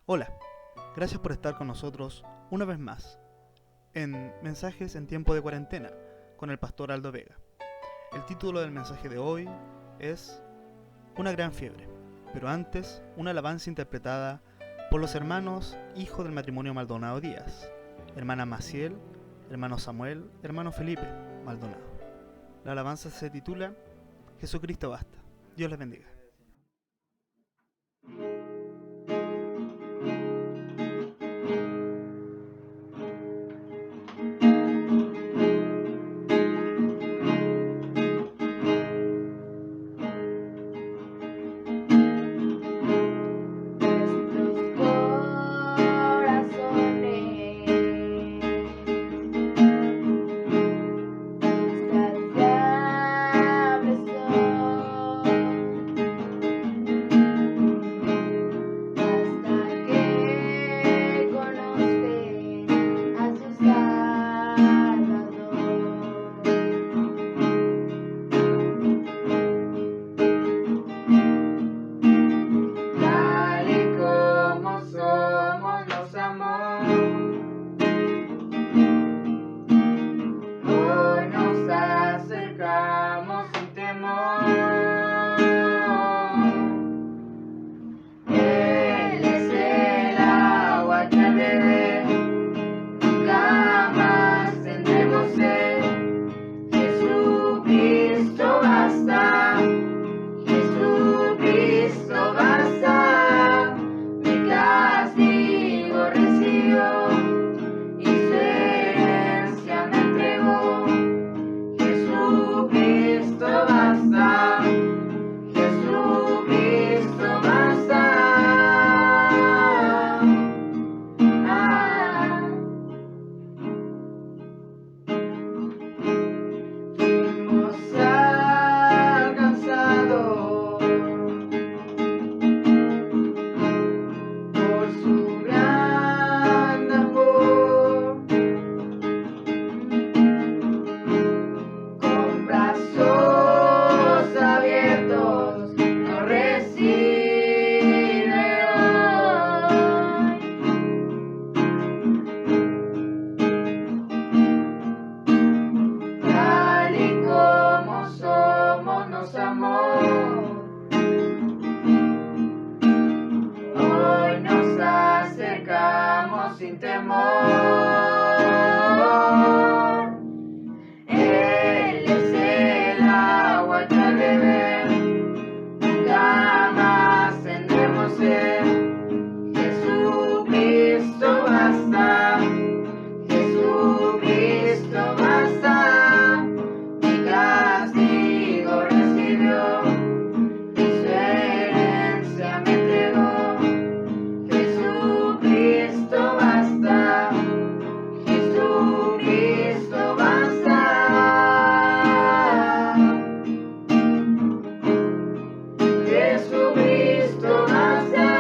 Hola, gracias por estar con nosotros una vez más en Mensajes en Tiempo de Cuarentena con el pastor Aldo Vega. El título del mensaje de hoy es Una gran fiebre, pero antes una alabanza interpretada por los hermanos hijos del matrimonio Maldonado Díaz, hermana Maciel, hermano Samuel, hermano Felipe Maldonado. La alabanza se titula Jesucristo basta. Dios les bendiga. Sin temor, Él es el agua que al beber jamás tendremos sed. Jesucristo basta, Jesucristo basta, mi castigo recibió y su herencia me entregó. Jesucristo basta, Jesucristo basta, Jesucristo basta.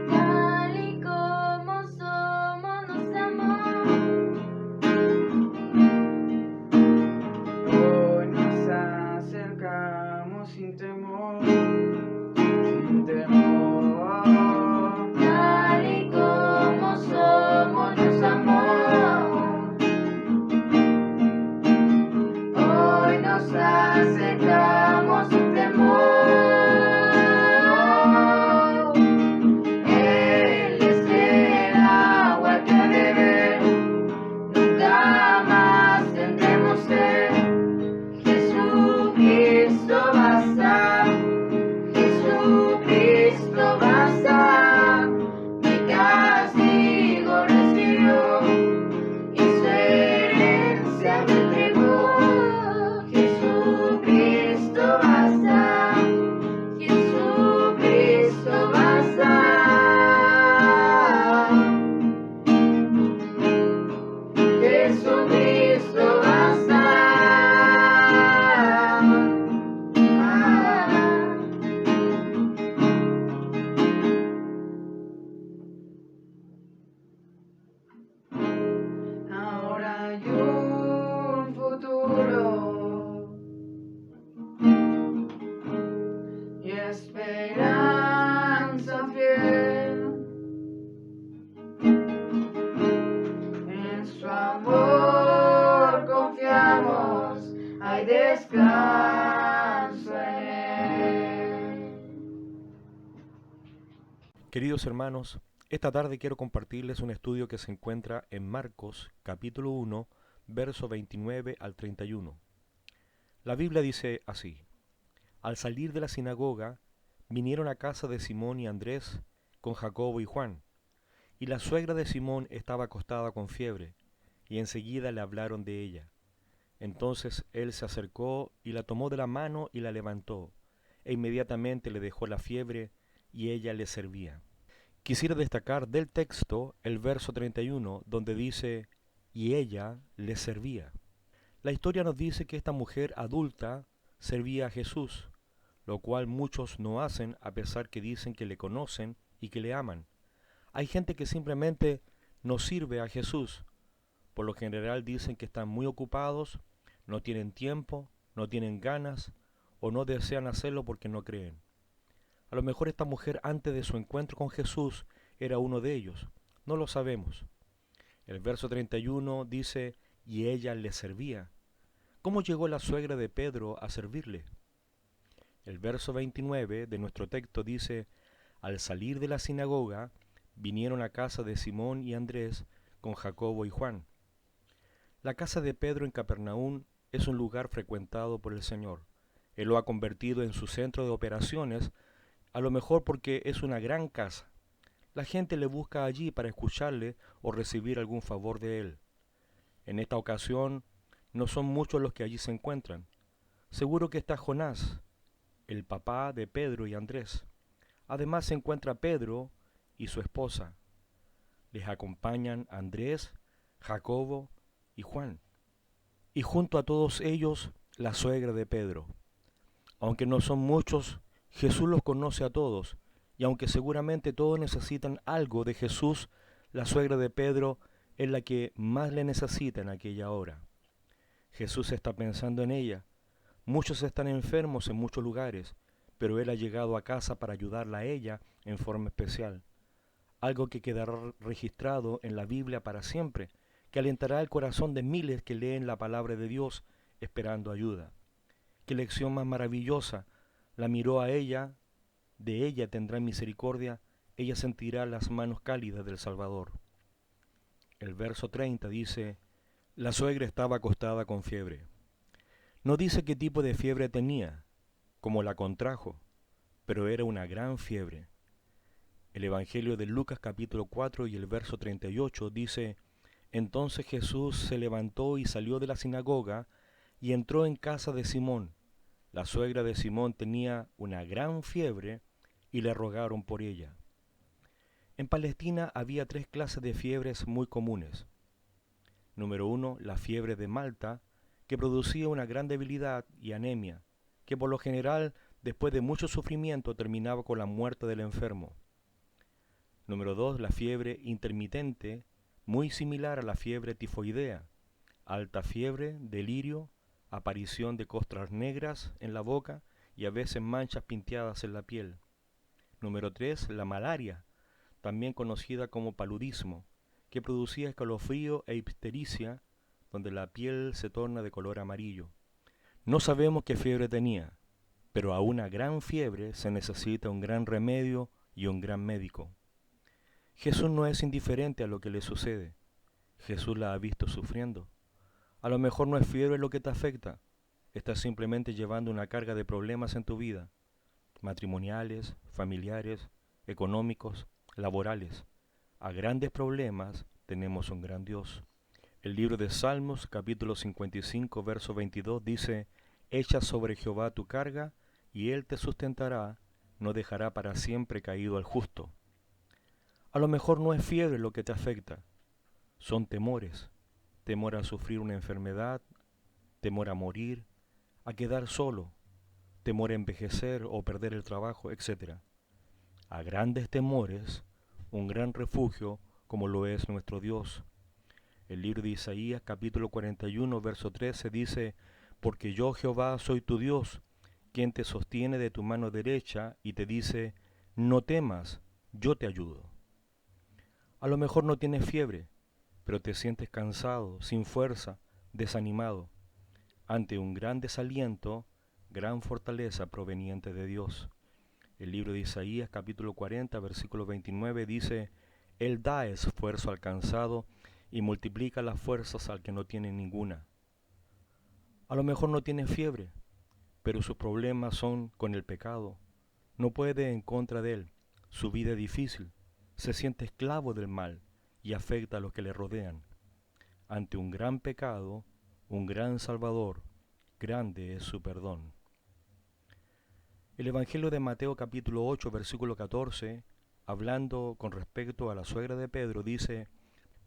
Tal y como somos nos amó. Hoy nos acercamos sin temor, sin temor. Tal y como somos nos amó. Hoy nos acercamos sin temor. Él es el agua que al beber nunca más tendremos sed. Jesucristo basta, Jesucristo basta, mi castigo recibió y su herencia me entregó. Jesucristo hay descanso en Él. Queridos hermanos, esta tarde quiero compartirles un estudio que se encuentra en Marcos, capítulo 1, verso 29 al 31. La Biblia dice así: Al salir de la sinagoga, vinieron a casa de Simón y Andrés con Jacobo y Juan, y la suegra de Simón estaba acostada con fiebre, y enseguida le hablaron de ella. Entonces él se acercó y la tomó de la mano y la levantó, e inmediatamente le dejó la fiebre, y ella le servía. Quisiera destacar del texto el verso 31, donde dice, y ella le servía. La historia nos dice que esta mujer adulta servía a Jesús, lo cual muchos no hacen a pesar que dicen que le conocen y que le aman. Hay gente que simplemente no sirve a Jesús. Por lo general dicen que están muy ocupados, no tienen tiempo, no tienen ganas o no desean hacerlo porque no creen. A lo mejor esta mujer antes de su encuentro con Jesús era uno de ellos. No lo sabemos. El verso 31 dice, y ella le servía. ¿Cómo llegó la suegra de Pedro a servirle? El verso 29 de nuestro texto dice, al salir de la sinagoga, vinieron a casa de Simón y Andrés con Jacobo y Juan. La casa de Pedro en Capernaum es un lugar frecuentado por el Señor. Él lo ha convertido en su centro de operaciones, a lo mejor porque es una gran casa. La gente le busca allí para escucharle o recibir algún favor de él. En esta ocasión, no son muchos los que allí se encuentran. Seguro que está Jonás, el papá de Pedro y Andrés. Además se encuentra Pedro y su esposa. Les acompañan Andrés, Jacobo y Juan. Y junto a todos ellos, la suegra de Pedro. Aunque no son muchos, Jesús los conoce a todos, y aunque seguramente todos necesitan algo de Jesús, la suegra de Pedro es la que más le necesita en aquella hora. Jesús está pensando en ella. Muchos están enfermos en muchos lugares, pero Él ha llegado a casa para ayudarla a ella en forma especial. Algo que quedará registrado en la Biblia para siempre, que alentará el corazón de miles que leen la palabra de Dios esperando ayuda. Qué lección más maravillosa. La miró a ella, de ella tendrá misericordia, ella sentirá las manos cálidas del Salvador. El verso 30 dice, la suegra estaba acostada con fiebre. No dice qué tipo de fiebre tenía, cómo la contrajo, pero era una gran fiebre. El Evangelio de Lucas capítulo 4 y el verso 38 dice, entonces Jesús se levantó y salió de la sinagoga y entró en casa de Simón. La suegra de Simón tenía una gran fiebre y le rogaron por ella. En Palestina había 3 clases de fiebres muy comunes. Número 1, la fiebre de Malta, que producía una gran debilidad y anemia, que por lo general, después de mucho sufrimiento, terminaba con la muerte del enfermo. Número 2, la fiebre intermitente, muy similar a la fiebre tifoidea, alta fiebre, delirio, aparición de costras negras en la boca y a veces manchas pintadas en la piel. Número 3, la malaria, también conocida como paludismo, que producía escalofrío e ictericia, donde la piel se torna de color amarillo. No sabemos qué fiebre tenía, pero a una gran fiebre se necesita un gran remedio y un gran médico. Jesús no es indiferente a lo que le sucede. Jesús la ha visto sufriendo. A lo mejor no es fiebre lo que te afecta, estás simplemente llevando una carga de problemas en tu vida, matrimoniales, familiares, económicos, laborales. A grandes problemas tenemos un gran Dios. El libro de Salmos, capítulo 55, verso 22 dice, echa sobre Jehová tu carga, y Él te sustentará, no dejará para siempre caído al justo. A lo mejor no es fiebre lo que te afecta, son temores. Temor a sufrir una enfermedad, temor a morir, a quedar solo, temor a envejecer o perder el trabajo, etc. A grandes temores, un gran refugio como lo es nuestro Dios. El libro de Isaías, capítulo 41, verso 13 dice, porque yo Jehová soy tu Dios, quien te sostiene de tu mano derecha y te dice, no temas, yo te ayudo. A lo mejor no tienes fiebre, pero te sientes cansado, sin fuerza, desanimado. ante un gran desaliento, gran fortaleza proveniente de Dios. El libro de Isaías capítulo 40, versículo 29 dice: Él da esfuerzo al cansado y multiplica las fuerzas al que no tiene ninguna. A lo mejor no tiene fiebre, pero sus problemas son con el pecado. No puede en contra de él. Su vida es difícil. Se siente esclavo del mal y afecta a los que le rodean. Ante un gran pecado, un gran Salvador, grande es su perdón. El Evangelio de Mateo capítulo 8, versículo 14, hablando con respecto a la suegra de Pedro, dice: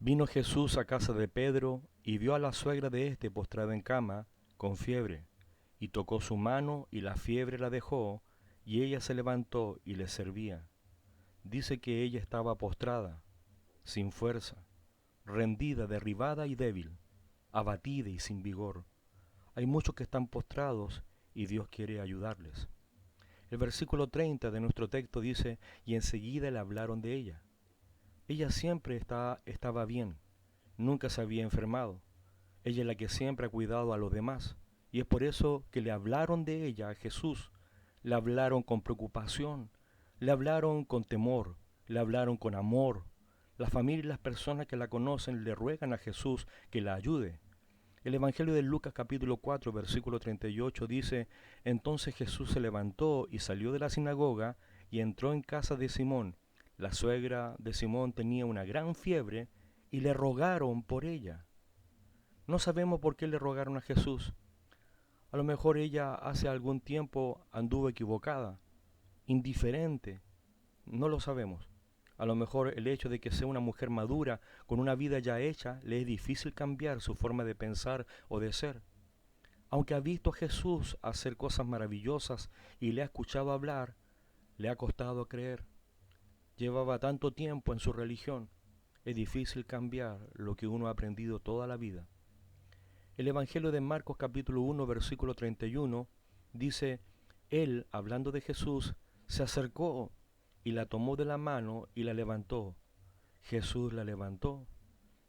Vino Jesús a casa de Pedro y vio a la suegra de éste postrada en cama, con fiebre, y tocó su mano y la fiebre la dejó, y ella se levantó y le servía. Dice que ella estaba postrada, sin fuerza, rendida, derribada y débil, abatida y sin vigor. Hay muchos que están postrados y Dios quiere ayudarles. El versículo 30 de nuestro texto dice: y enseguida le hablaron de ella. Ella siempre estaba bien, nunca se había enfermado. Ella es la que siempre ha cuidado a los demás, y es por eso que le hablaron de ella a Jesús. Le hablaron con preocupación, le hablaron con temor, le hablaron con amor. La familia y las personas que la conocen le ruegan a Jesús que la ayude. El Evangelio de Lucas capítulo 4, versículo 38 dice: Entonces Jesús se levantó y salió de la sinagoga y entró en casa de Simón. La suegra de Simón tenía una gran fiebre y le rogaron por ella. No sabemos por qué le rogaron a Jesús. A lo mejor ella hace algún tiempo anduvo equivocada, indiferente, no lo sabemos. A lo mejor el hecho de que sea una mujer madura, con una vida ya hecha, le es difícil cambiar su forma de pensar o de ser. Aunque ha visto a Jesús hacer cosas maravillosas y le ha escuchado hablar, le ha costado creer. Llevaba tanto tiempo en su religión, es difícil cambiar lo que uno ha aprendido toda la vida. El Evangelio de Marcos capítulo 1, versículo 31 dice: Él, hablando de Jesús, se acercó y la tomó de la mano y la levantó. Jesús la levantó.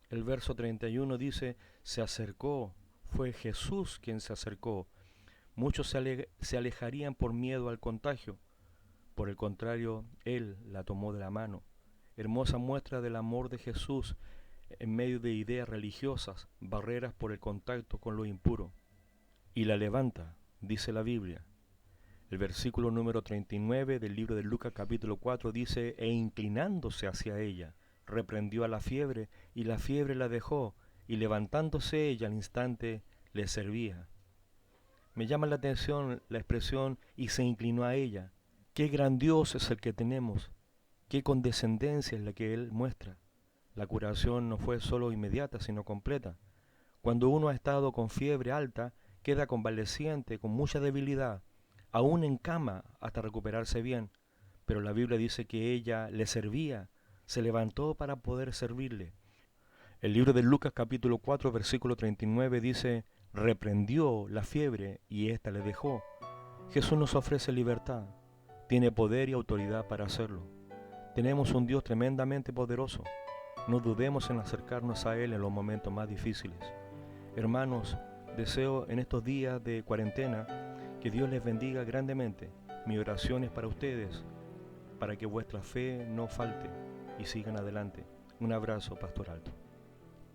El verso 31 dice: se acercó, fue Jesús quien se acercó. Muchos se alejarían por miedo al contagio. Por el contrario, Él la tomó de la mano. Hermosa muestra del amor de Jesús en medio de ideas religiosas, barreras por el contacto con lo impuro. Y la levanta, dice la Biblia. El versículo número 39 del libro de Lucas capítulo 4 dice: e inclinándose hacia ella, reprendió a la fiebre, y la fiebre la dejó, y levantándose ella al instante, le servía. Me llama la atención la expresión "y se inclinó a ella". Qué gran Dios es el que tenemos, qué condescendencia es la que Él muestra. La curación no fue solo inmediata, sino completa. Cuando uno ha estado con fiebre alta, queda convaleciente, con mucha debilidad, aún en cama hasta recuperarse bien. Pero la Biblia dice que ella le servía, se levantó para poder servirle. El libro de Lucas capítulo 4, versículo 39 dice: reprendió la fiebre y ésta le dejó. Jesús nos ofrece libertad, tiene poder y autoridad para hacerlo. Tenemos un Dios tremendamente poderoso. No dudemos en acercarnos a Él en los momentos más difíciles. Hermanos, deseo en estos días de cuarentena que Dios les bendiga grandemente. Mi oración es para ustedes, para que vuestra fe no falte y sigan adelante. Un abrazo, Pastor Alto.